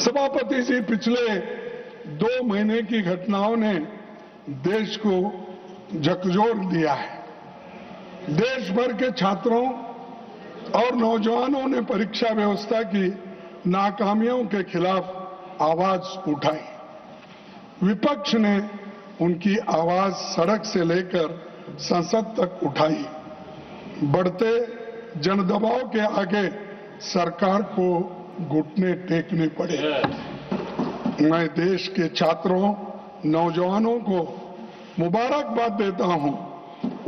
सभापति जी, पिछले 2 महीने की घटनाओं ने देश को झकझोर दिया है। देश भर के छात्रों और नौजवानों ने परीक्षा व्यवस्था की नाकामियों के खिलाफ आवाज उठाई। विपक्ष ने उनकी आवाज सड़क से लेकर संसद तक उठाई। बढ़ते जनदबाव के आगे सरकार को घुटने टेकने पड़े। मैं देश के छात्रों, नौजवानों को मुबारकबाद देता हूं।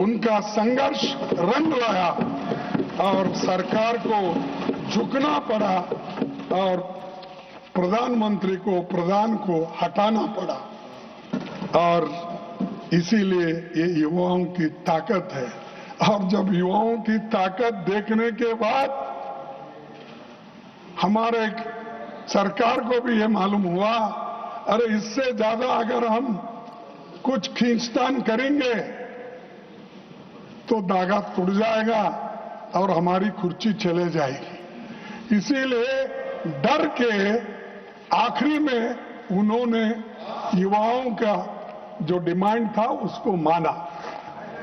उनका संघर्ष रंग लाया और सरकार को झुकना पड़ा और प्रधानमंत्री को, प्रधान को हटाना पड़ा। और इसीलिए ये युवाओं की ताकत है। और जब युवाओं की ताकत देखने के बाद हमारे सरकार को भी ये मालूम हुआ, अरे इससे ज्यादा अगर हम कुछ खींचतान करेंगे तो धागा टूट जाएगा और हमारी कुर्सी चले जाएगी। इसीलिए डर के आखिरी में उन्होंने युवाओं का जो डिमांड था उसको माना,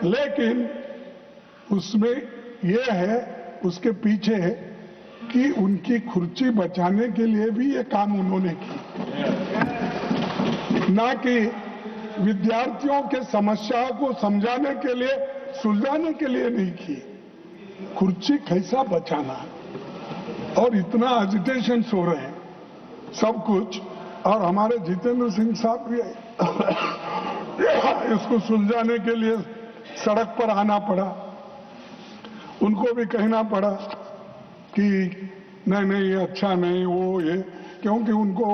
लेकिन उसमें यह है, उसके पीछे है कि उनकी कुर्सी बचाने के लिए भी ये काम उन्होंने किया, ना कि विद्यार्थियों के समस्याओं को समझाने के लिए, सुलझाने के लिए नहीं की। कुर्सी कैसा बचाना और इतना एजिटेशन हो रहे हैं सब कुछ। और हमारे जितेंद्र सिंह साहब भी इसको सुलझाने के लिए सड़क पर आना पड़ा। उनको भी कहना पड़ा कि नहीं नहीं ये अच्छा नहीं, वो ये, क्योंकि उनको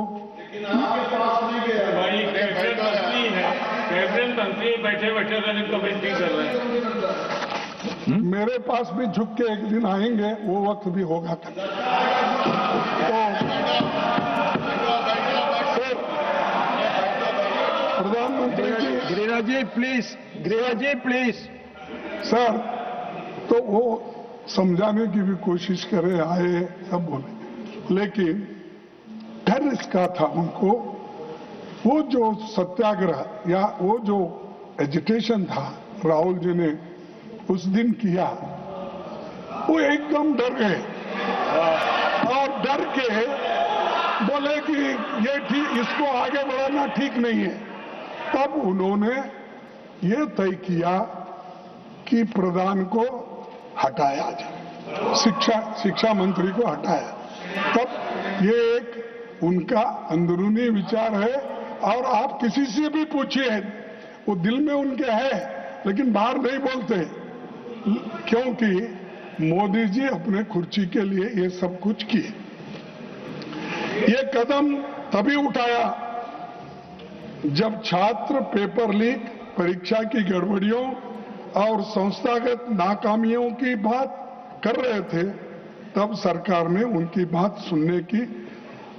बैठे बैठे कमेंट नहीं कर रहे। मेरे पास भी झुक के एक दिन आएंगे, वो वक्त भी होगा। तो प्रधानमंत्री जी, गिरिराज जी प्लीज सर, तो वो समझाने की भी कोशिश करे, आए सब बोले, लेकिन डर इसका था उनको। वो जो सत्याग्रह या वो जो एजिटेशन था राहुल जी ने उस दिन किया, वो एकदम डर गए और डर के बोले कि ये ठीक, इसको आगे बढ़ाना ठीक नहीं है। तब उन्होंने ये तय किया कि प्रधान को हटाया जाए, शिक्षा मंत्री को हटाया। तब ये एक उनका अंदरूनी विचार है और आप किसी से भी पूछिए, वो दिल में उनके है लेकिन बाहर नहीं बोलते, क्योंकि मोदी जी अपने कुर्सी के लिए ये सब कुछ किए। ये कदम तभी उठाया जब छात्र पेपर लीक, परीक्षा की गड़बड़ियों और संस्थागत नाकामियों की बात कर रहे थे। तब सरकार ने उनकी बात सुनने की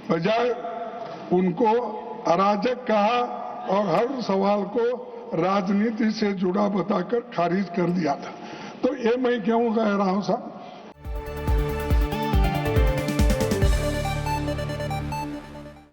बजाय उनको अराजक कहा और हर सवाल को राजनीति से जुड़ा बताकर खारिज कर दिया था। तो ये मैं क्यों कह रहा हूं साहब,